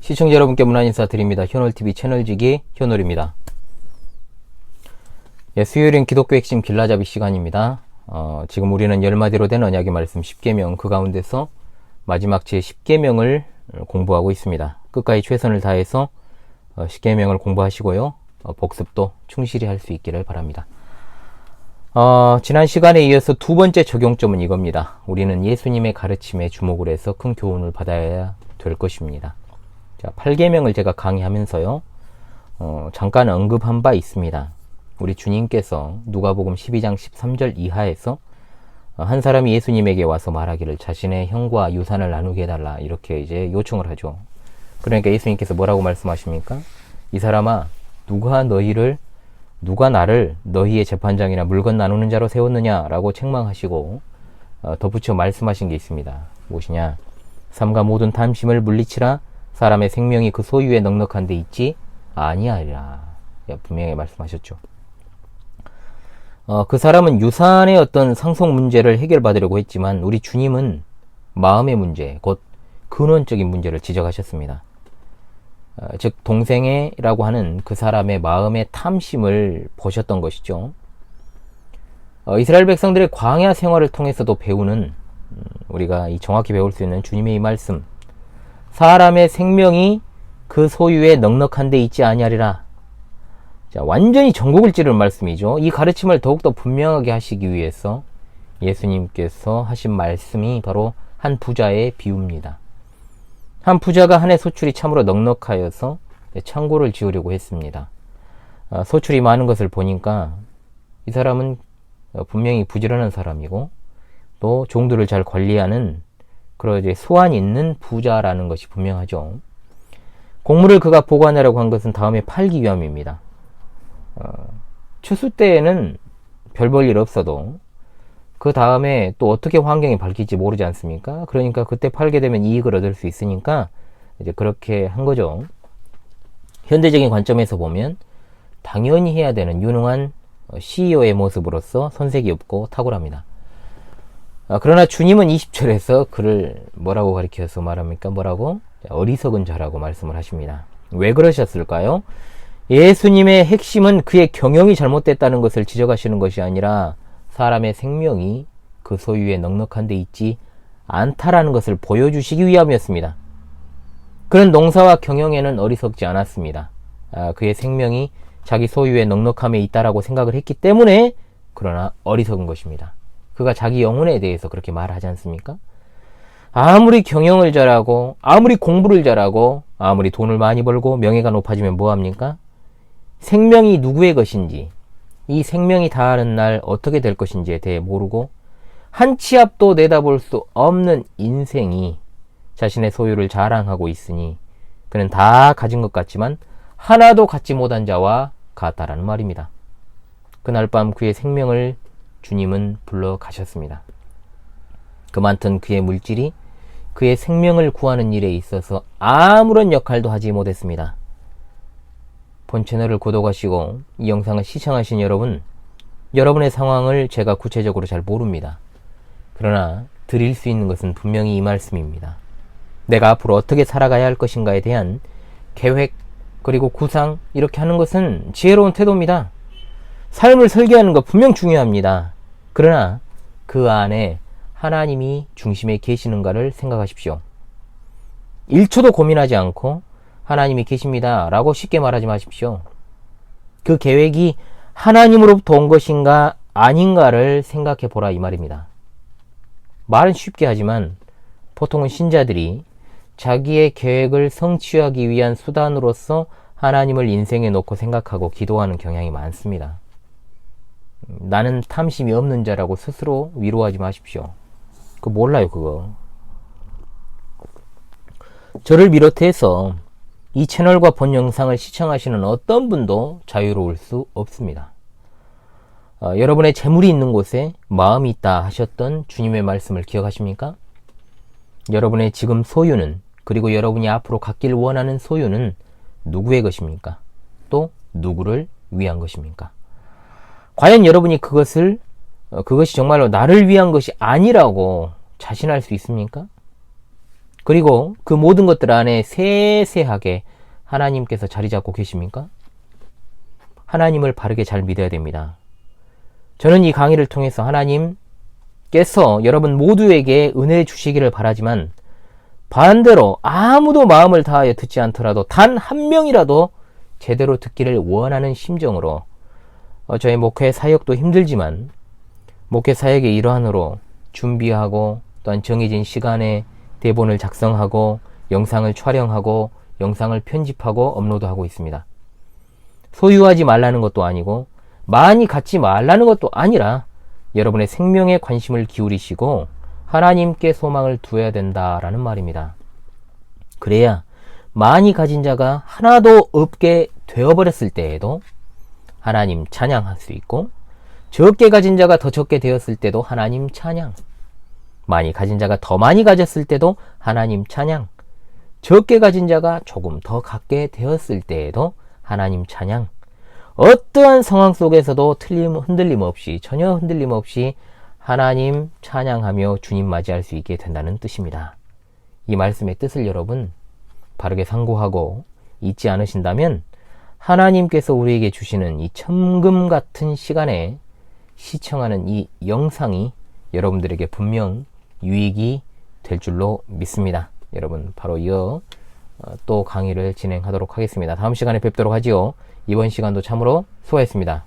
시청자 여러분께 문안 인사드립니다. 현월TV 채널지기 현월입니다. 수요일은 기독교 핵심 길라잡이 시간입니다. 지금 우리는 10마디로 된 언약의 말씀 10계명, 그 가운데서 마지막 제 10계명을 공부하고 있습니다. 끝까지 최선을 다해서 10계명을 공부하시고요. 복습도 충실히 할 수 있기를 바랍니다. 지난 시간에 이어서 두 번째 적용점은 이겁니다. 우리는 예수님의 가르침에 주목을 해서 큰 교훈을 받아야 될 것입니다. 자, 8계명을 제가 강의하면서요, 잠깐 언급한 바 있습니다. 우리 주님께서 누가복음 12장 13절 이하에서 한 사람이 예수님에게 와서 말하기를 자신의 형과 유산을 나누게 해달라, 이렇게 이제 요청을 하죠. 그러니까 예수님께서 뭐라고 말씀하십니까? 이 사람아, 누가 나를 너희의 재판장이나 물건 나누는 자로 세웠느냐라고 책망하시고 덧붙여 말씀하신 게 있습니다. 무엇이냐? 삼가 모든 탐심을 물리치라. 사람의 생명이 그 소유에 넉넉한 데 있지 아니하리라. 분명히 말씀하셨죠. 그 사람은 유산의 어떤 상속 문제를 해결받으려고 했지만 우리 주님은 마음의 문제, 곧 근원적인 문제를 지적하셨습니다. 즉 동생애라고 하는 그 사람의 마음의 탐심을 보셨던 것이죠. 이스라엘 백성들의 광야 생활을 통해서도 배우는, 우리가 정확히 배울 수 있는 주님의 이 말씀, 사람의 생명이 그 소유에 넉넉한 데 있지 아니하리라. 자, 완전히 전곡을 찌르는 말씀이죠. 이 가르침을 더욱더 분명하게 하시기 위해서 예수님께서 하신 말씀이 바로 한 부자의 비유입니다. 한 부자가 한 해 소출이 참으로 넉넉하여서 창고를 지으려고 했습니다. 소출이 많은 것을 보니까 이 사람은 분명히 부지런한 사람이고 또 종들을 잘 관리하는 그런 이제 수완이 있는 부자라는 것이 분명하죠. 곡물을 그가 보관하려고 한 것은 다음에 팔기 위함입니다. 추수 때에는 별 볼 일 없어도 그 다음에 또 어떻게 환경이 바뀔지 모르지 않습니까? 그러니까 그때 팔게 되면 이익을 얻을 수 있으니까 이제 그렇게 한 거죠. 현대적인 관점에서 보면 당연히 해야 되는 유능한 CEO의 모습으로서 손색이 없고 탁월합니다. 그러나 주님은 20절에서 그를 뭐라고 가리켜서 말합니까? 뭐라고? 어리석은 자라고 말씀을 하십니다. 왜 그러셨을까요? 예수님의 핵심은 그의 경영이 잘못됐다는 것을 지적하시는 것이 아니라 사람의 생명이 그 소유에 넉넉한 데 있지 않다라는 것을 보여주시기 위함이었습니다. 그는 농사와 경영에는 어리석지 않았습니다. 그의 생명이 자기 소유에 넉넉함에 있다라고 생각을 했기 때문에, 그러나 어리석은 것입니다. 그가 자기 영혼에 대해서 그렇게 말하지 않습니까? 아무리 경영을 잘하고 아무리 공부를 잘하고 아무리 돈을 많이 벌고 명예가 높아지면 뭐합니까? 생명이 누구의 것인지, 이 생명이 다하는 날 어떻게 될 것인지에 대해 모르고 한 치 앞도 내다볼 수 없는 인생이 자신의 소유를 자랑하고 있으니 그는 다 가진 것 같지만 하나도 갖지 못한 자와 같다라는 말입니다. 그날 밤 그의 생명을 주님은 불러가셨습니다. 그만큼 그의 물질이 그의 생명을 구하는 일에 있어서 아무런 역할도 하지 못했습니다. 본 채널을 구독하시고 이 영상을 시청하신 여러분의 상황을 제가 구체적으로 잘 모릅니다. 그러나 드릴 수 있는 것은 분명히 이 말씀입니다. 내가 앞으로 어떻게 살아가야 할 것인가에 대한 계획, 그리고 구상, 이렇게 하는 것은 지혜로운 태도입니다. 삶을 설계하는 것 분명 중요합니다. 그러나 그 안에 하나님이 중심에 계시는가를 생각하십시오. 1초도 고민하지 않고 하나님이 계십니다 라고 쉽게 말하지 마십시오. 그 계획이 하나님으로부터 온 것인가 아닌가를 생각해 보라, 이 말입니다. 말은 쉽게 하지만 보통은 신자들이 자기의 계획을 성취하기 위한 수단으로서 하나님을 인생에 놓고 생각하고 기도하는 경향이 많습니다. 나는 탐심이 없는 자라고 스스로 위로하지 마십시오. 그거 몰라요, 그거. 저를 비롯해서 이 채널과 본 영상을 시청하시는 어떤 분도 자유로울 수 없습니다. 여러분의 재물이 있는 곳에 마음이 있다 하셨던 주님의 말씀을 기억하십니까? 여러분의 지금 소유는, 그리고 여러분이 앞으로 갖길 원하는 소유는 누구의 것입니까? 또 누구를 위한 것입니까? 과연 여러분이 그것이 정말로 나를 위한 것이 아니라고 자신할 수 있습니까? 그리고 그 모든 것들 안에 세세하게 하나님께서 자리 잡고 계십니까? 하나님을 바르게 잘 믿어야 됩니다. 저는 이 강의를 통해서 하나님께서 여러분 모두에게 은혜 주시기를 바라지만 반대로 아무도 마음을 다하여 듣지 않더라도 단 한 명이라도 제대로 듣기를 원하는 심정으로 저희 목회 사역도 힘들지만 목회 사역의 일환으로 준비하고 또한 정해진 시간에 대본을 작성하고 영상을 촬영하고 영상을 편집하고 업로드하고 있습니다. 소유하지 말라는 것도 아니고 많이 갖지 말라는 것도 아니라 여러분의 생명에 관심을 기울이시고 하나님께 소망을 두어야 된다라는 말입니다. 그래야 많이 가진 자가 하나도 없게 되어버렸을 때에도 하나님 찬양할 수 있고 적게 가진 자가 더 적게 되었을 때도 하나님 찬양, 많이 가진 자가 더 많이 가졌을 때도 하나님 찬양, 적게 가진 자가 조금 더 갖게 되었을 때에도 하나님 찬양, 어떠한 상황 속에서도 흔들림 없이 전혀 흔들림 없이 하나님 찬양하며 주님 맞이할 수 있게 된다는 뜻입니다. 이 말씀의 뜻을 여러분 바르게 상고하고 잊지 않으신다면 하나님께서 우리에게 주시는 이 천금 같은 시간에 시청하는 이 영상이 여러분들에게 분명 유익이 될 줄로 믿습니다. 여러분 바로 이어 또 강의를 진행하도록 하겠습니다. 다음 시간에 뵙도록 하지요. 이번 시간도 참으로 수고했습니다.